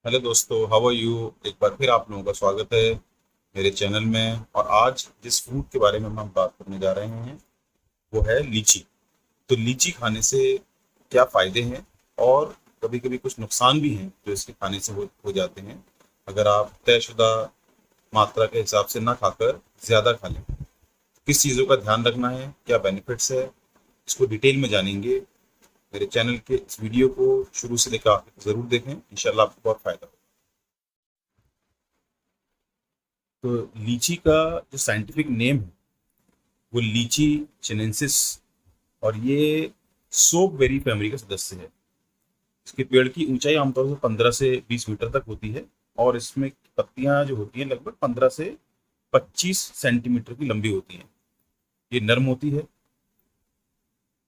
Hello दोस्तों, how are you. एक बार फिर आप लोगों का स्वागत है मेरे चैनल में। और आज जिस फ्रूट के बारे में हम बात करने जा रहे हैं वो है लीची। तो लीची खाने से क्या फ़ायदे हैं और कभी कभी कुछ नुकसान भी हैं जो इसके खाने से हो जाते हैं अगर आप तयशुदा मात्रा के हिसाब से ना खाकर ज़्यादा खा लें। किस चीज़ों का ध्यान रखना है, क्या बेनिफिट्स है, इसको डिटेल में जानेंगे। मेरे चैनल के इस वीडियो को शुरू से लेकर आखिर तक ज़रूर देखें, इंशाल्लाह आपको बहुत फ़ायदा होगा। तो लीची का जो साइंटिफिक नेम है वो लीची चिनेंसिस, और ये सोप वेरी फैमिली का सदस्य है। इसके पेड़ की ऊंचाई आमतौर से 15 से 20 मीटर तक होती है और इसमें पत्तियां जो होती हैं लगभग 15 से 25 सेंटीमीटर की लंबी होती हैं। ये नर्म होती है,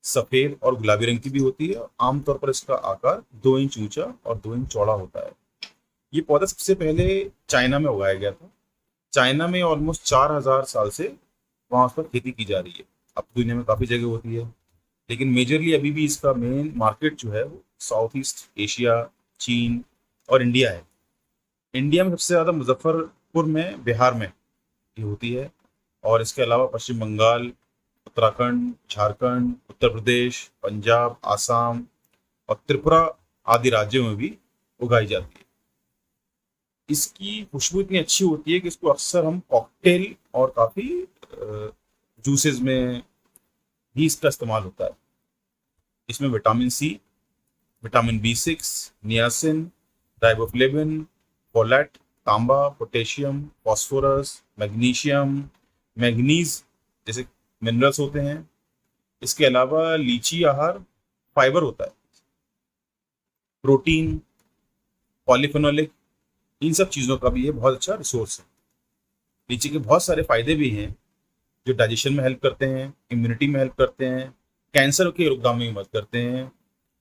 सफेद और गुलाबी रंग की भी होती है और आमतौर पर इसका आकार 2 इंच ऊंचा और 2 इंच चौड़ा होता है। ये पौधा सबसे पहले चाइना में उगाया गया था। चाइना में ऑलमोस्ट 4000 साल से वहाँ उस पर खेती की जा रही है। अब दुनिया में काफ़ी जगह होती है, लेकिन मेजरली अभी भी इसका मेन मार्केट जो है वो साउथ ईस्ट एशिया, चीन और इंडिया है। इंडिया में सबसे ज़्यादा मुजफ्फरपुर में, बिहार में ये होती है। और इसके अलावा पश्चिम बंगाल, उत्तराखंड, झारखंड, उत्तर प्रदेश, पंजाब, आसाम और त्रिपुरा आदि राज्यों में भी उगाई जाती है। इसकी खुशबू इतनी अच्छी होती है कि इसको अक्सर हम कॉकटेल और काफ़ी जूसेस में भी इसका इस्तेमाल होता है। इसमें vitamin C, vitamin B 6, niacin, riboflavin, folate, तांबा, पोटेशियम, फास्फोरस, मैग्नीशियम, मैग्नीज जैसे मिनरल्स होते हैं। इसके अलावा लीची आहार फाइबर होता है, प्रोटीन, पॉलीफेनोलिक, इन सब चीज़ों का भी ये बहुत अच्छा रिसोर्स है। लीची के बहुत सारे फायदे भी हैं जो डाइजेशन में हेल्प करते हैं, इम्यूनिटी में हेल्प करते हैं, कैंसर के रोकथाम में मदद करते हैं।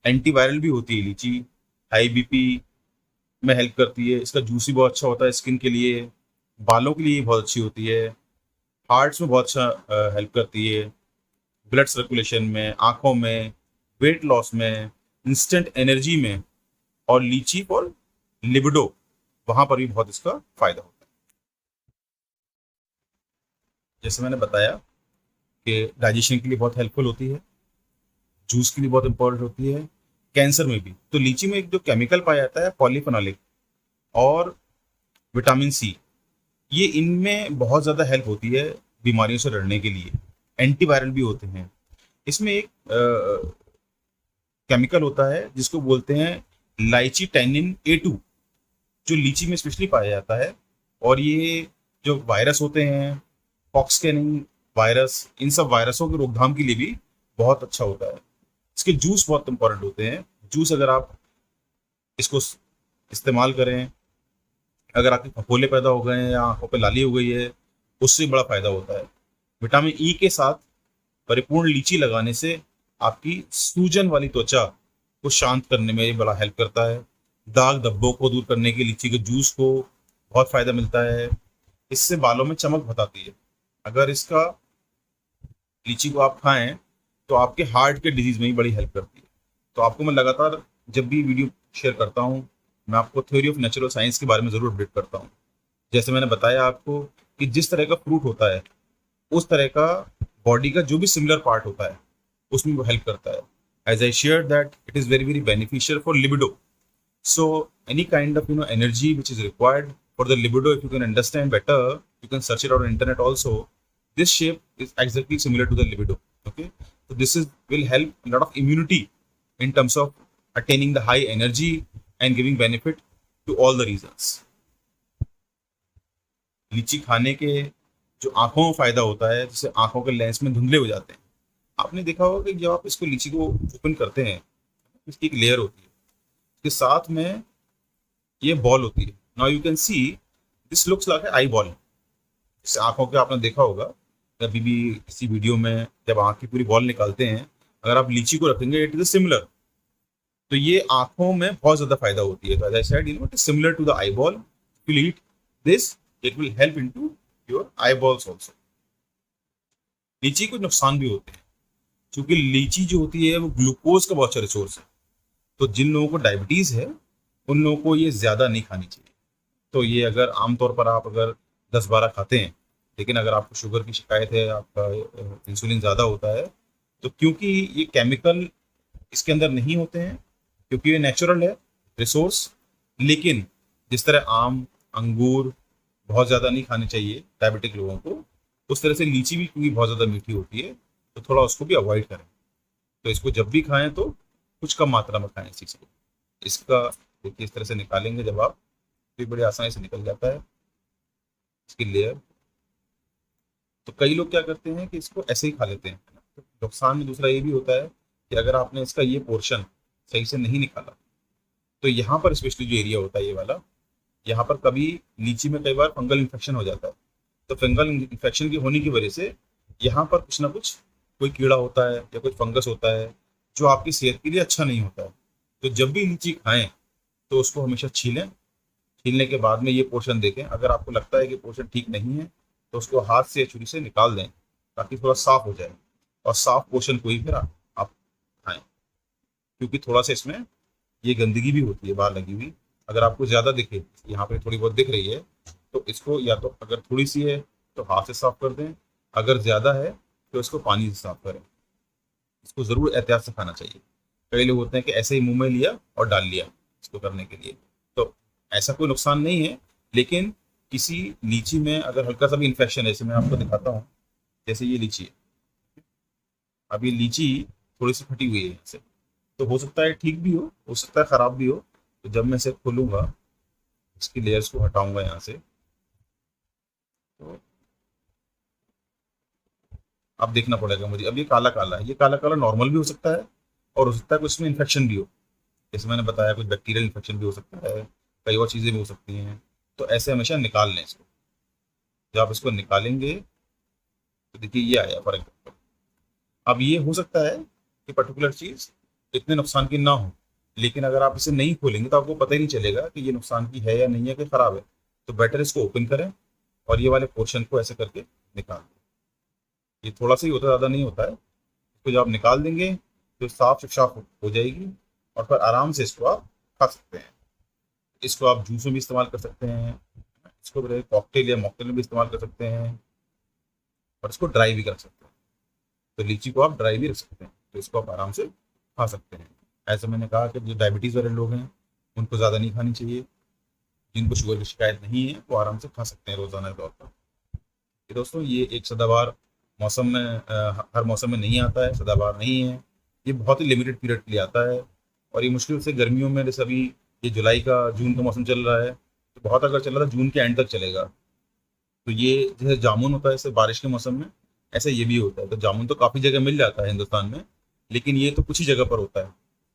एंटीवायरल भी होती है लीची, हाई बीपी में हेल्प करती है। इसका जूस भी बहुत अच्छा होता है स्किन के लिए, बालों के लिए बहुत अच्छी होती है, हार्ट्स में बहुत अच्छा हेल्प करती है, ब्लड सर्कुलेशन में, आंखों में, वेट लॉस में, इंस्टेंट एनर्जी में। और लीची फॉर लिबिडो, वहां पर भी बहुत इसका फायदा होता है। जैसे मैंने बताया कि डाइजेशन के लिए बहुत हेल्पफुल होती है, जूस के लिए बहुत इंपॉर्टेंट होती है, कैंसर में भी। तो लीची में एक जो केमिकल पाया जाता है पॉलीफेनोलिक और विटामिन सी, ये इनमें बहुत ज़्यादा हेल्प होती है बीमारियों से लड़ने के लिए। एंटीवायरल भी होते हैं। इसमें एक केमिकल होता है जिसको बोलते हैं लाइची टैनिन A2, जो लीची में स्पेशली पाया जाता है। और ये जो वायरस होते हैं, पॉक्सकैनिंग वायरस, इन सब वायरसों के रोकथाम के लिए भी बहुत अच्छा होता है। इसके जूस बहुत इंपॉर्टेंट होते हैं। जूस अगर आप इसको इस्तेमाल करें, अगर आपके फफोले पैदा हो गए हैं या आंखों पे लाली हो गई है, उससे बड़ा फायदा होता है। विटामिन ई के साथ परिपूर्ण लीची लगाने से आपकी सूजन वाली त्वचा को शांत करने में ये बड़ा हेल्प करता है। दाग धब्बों को दूर करने के लीची के जूस को बहुत फायदा मिलता है। इससे बालों में चमक बहुत आती है। अगर इसका लीची को आप खाएं तो आपके हार्ट के डिजीज में ही बड़ी हेल्प करती है। तो आपको मैं लगातार जब भी वीडियो शेयर करता हूँ, मैं आपको थ्योरी ऑफ नेचुरल साइंस के बारे में ज़रूर अपडेट करता हूँ। जैसे मैंने बताया आपको कि जिस तरह का फ्रूट होता है उस तरह का बॉडी का जो भी सिमिलर पार्ट होता है उसमें वो हेल्प करता है। As I share that it is very very beneficial for libido. So any kind of energy which is required for the libido, if you can understand better, you can search it out on internet also. This shape is exactly similar to the libido. Okay, so this is will help a lot of immunity in terms of attaining the high energy and giving benefit to all the reasons. लीची खाने के जो आंखों में फायदा होता है, जैसे आंखों के लेंस में धुंधले हो जाते हैं। आपने देखा होगा कि जब आप इसको लीची को ओपन करते हैं, इसकी एक लेयर होती है, इसके साथ में ये बॉल होती है। Now you can see this looks like eye ball. जैसे आंखों के आपने देखा होगा कभी भी किसी वीडियो में जब आंख की पूरी बॉल निकालते हैं, अगर आप लीची को रखेंगे इट इज सिमिलर। तो ये आंखों में बहुत ज्यादा फायदा होती है। तो as I said, it is similar to the eyeball. If you eat this, it will help into your eyeballs also. लीची को नुकसान भी होते हैं क्योंकि लीची जो होती है वो ग्लूकोज का बहुत अच्छा रिसोर्स है। तो जिन लोगों को डायबिटीज है उन लोगों को ये ज़्यादा नहीं खानी चाहिए। तो ये अगर आमतौर पर आप अगर 10-12 खाते हैं, लेकिन अगर आपको शुगर की शिकायत है, आपका इंसुलिन ज़्यादा होता है, तो क्योंकि ये केमिकल इसके अंदर नहीं होते हैं, क्योंकि ये नेचुरल है रिसोर्स, लेकिन जिस तरह आम, अंगूर बहुत ज़्यादा नहीं खाने चाहिए डायबिटिक लोगों को, उस तरह से लीची भी क्योंकि बहुत ज़्यादा मीठी होती है, तो थोड़ा उसको भी अवॉइड करें। तो इसको जब भी खाएं तो कुछ कम मात्रा में खाएं इस चीज़ को। इसका देखिए इस तरह से निकालेंगे जब आप, तो ये बड़ी आसानी से निकल जाता है इसकी लेयर। तो कई लोग क्या करते हैं कि इसको ऐसे ही खा लेते हैं। तो नुकसान में दूसरा ये भी होता है कि अगर आपने इसका ये पोर्शन सही से नहीं निकाला, तो यहाँ पर स्पेशली जो एरिया होता है ये वाला, यहाँ पर कभी लीची में कई बार फंगल इन्फेक्शन हो जाता है। तो फंगल इन्फेक्शन की होने की वजह से यहाँ पर कुछ ना कुछ कोई कीड़ा होता है या कुछ फंगस होता है जो आपकी सेहत के लिए अच्छा नहीं होता है। तो जब भी लीची खाएं तो उसको हमेशा छीलें। छीलने के बाद में ये पोर्शन देखें, अगर आपको लगता है कि पोर्शन ठीक नहीं है तो उसको हाथ से या छुरी से निकाल दें ताकि थोड़ा साफ हो जाए, और साफ पोर्शन को ही फिर आप खाएं, क्योंकि थोड़ा सा इसमें ये गंदगी भी होती है बाहर लगी हुई। अगर आपको ज़्यादा दिखे, यहाँ पे थोड़ी बहुत दिख रही है, तो इसको या तो अगर थोड़ी सी है तो हाथ से साफ कर दें, अगर ज़्यादा है तो इसको पानी से साफ करें। इसको ज़रूर एहतियात से खाना चाहिए। कई लोग होते हैं कि ऐसे ही मुंह में लिया और डाल लिया इसको करने के लिए, तो ऐसा कोई नुकसान नहीं है। लेकिन किसी लीची में अगर हल्का सा भी इन्फेक्शन है, जैसे मैं आपको दिखाता हूँ, जैसे ये लीची है, अब ये लीची थोड़ी सी फटी हुई है यहाँ से, तो हो सकता है ठीक भी हो सकता है ख़राब भी हो। तो जब मैं इसे खोलूँगा, इसकी लेयर्स को हटाऊंगा यहाँ से, तो अब देखना पड़ेगा मुझे। अब ये काला काला है, ये काला काला नॉर्मल भी हो सकता है और हो सकता है कुछ इसमें इन्फेक्शन भी हो, जैसे मैंने बताया कुछ बैक्टीरियल इन्फेक्शन भी हो सकता है, कई और चीज़ें भी हो सकती हैं। तो ऐसे हमेशा निकाल लें इसको। जब आप इसको निकालेंगे तो देखिए ये आया फर्क। अब ये हो सकता है कि पर्टिकुलर चीज़ इतने नुकसान की ना हो, लेकिन अगर आप इसे नहीं खोलेंगे तो आपको पता ही नहीं चलेगा कि ये नुकसान की है या नहीं है, कि ख़राब है। तो बेटर इसको ओपन करें और ये वाले पोर्शन को ऐसे करके निकाल दें। ये थोड़ा सा ही होता है, ज़्यादा नहीं होता है। इसको जब आप निकाल देंगे तो साफ साफ हो जाएगी, और फिर आराम से इसको आप खा सकते हैं। इसको आप जूस में भी इस्तेमाल कर सकते हैं, इसको कॉकटेल या मॉकटेल में भी इस्तेमाल कर सकते हैं, और इसको ड्राई भी कर सकते हैं। तो लीची को आप ड्राई भी रख सकते हैं, तो इसको आप आराम से खा सकते हैं। ऐसे मैंने कहा कि जो डायबिटीज़ वाले लोग हैं उनको ज़्यादा नहीं खानी चाहिए, जिनको शुगर की शिकायत नहीं है वो आराम से खा सकते हैं रोज़ाना के तौर पर। ये दोस्तों ये एक सदाबहार मौसम में हर मौसम में नहीं आता है, सदाबहार नहीं है, ये बहुत ही लिमिटेड पीरियड के लिए आता है। और ये मुश्किल से गर्मियों में, जैसे अभी ये जुलाई का जून का मौसम चल रहा है, तो बहुत अगर चल रहा था जून के एंड तक चलेगा। तो ये जैसे जामुन होता है ऐसे बारिश के मौसम में, ऐसे ये भी होता है। तो जामुन तो काफ़ी जगह मिल जाता है हिंदुस्तान में, लेकिन ये तो कुछ ही जगह पर होता है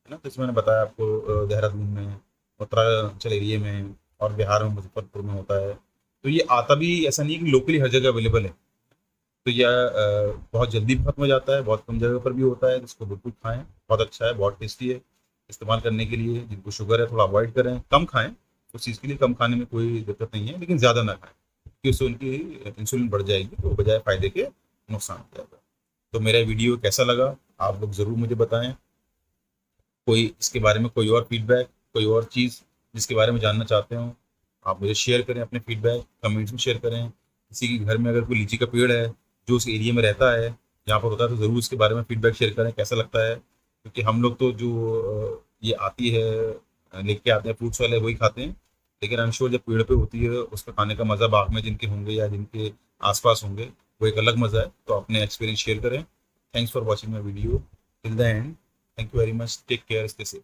ना। तो इसमें मैंने बताया आपको देहरादून में, उत्तरांचल एरिए में, और बिहार में मुजफ्फरपुर में होता है। तो ये आता भी ऐसा नहीं है कि लोकली हर जगह अवेलेबल है। तो यह बहुत जल्दी भी खत्म हो जाता है, बहुत कम जगह पर भी होता है। इसको बिल्कुल खाएं, बहुत अच्छा है, बहुत टेस्टी है इस्तेमाल करने के लिए। जिनको शुगर है थोड़ा अवॉइड करें, कम खाएं, उस चीज़ के लिए कम खाने में कोई दिक्कत नहीं है, लेकिन ज़्यादा ना खाएं क्योंकि उससे उनकी इंसुलिन बढ़ जाएगी, तो बजाय फ़ायदे के नुकसान हो जाएगा। तो मेरा वीडियो कैसा लगा आप लोग ज़रूर मुझे बताएं। कोई इसके बारे में कोई और फीडबैक, कोई और चीज़ जिसके बारे में जानना चाहते हो, आप मुझे शेयर करें, अपने फीडबैक कमेंट्स में शेयर करें। किसी के घर में अगर कोई लीची का पेड़ है जो उस एरिया में रहता है, जहाँ पर होता है, तो ज़रूर उसके बारे में फीडबैक शेयर करें कैसा लगता है। क्योंकि हम लोग तो जो ये आती है लेके आते हैं फ्रूट्स वाले वही खाते हैं, लेकिन आई एम श्योर जब पेड़ पे होती है उसका खाने का मज़ा बाग में जिनके होंगे या जिनके आसपास होंगे वो एक अलग मज़ा है। तो अपने एक्सपीरियंस शेयर करें। Thanks for watching my video till the end. Thank you very much, take care, stay safe.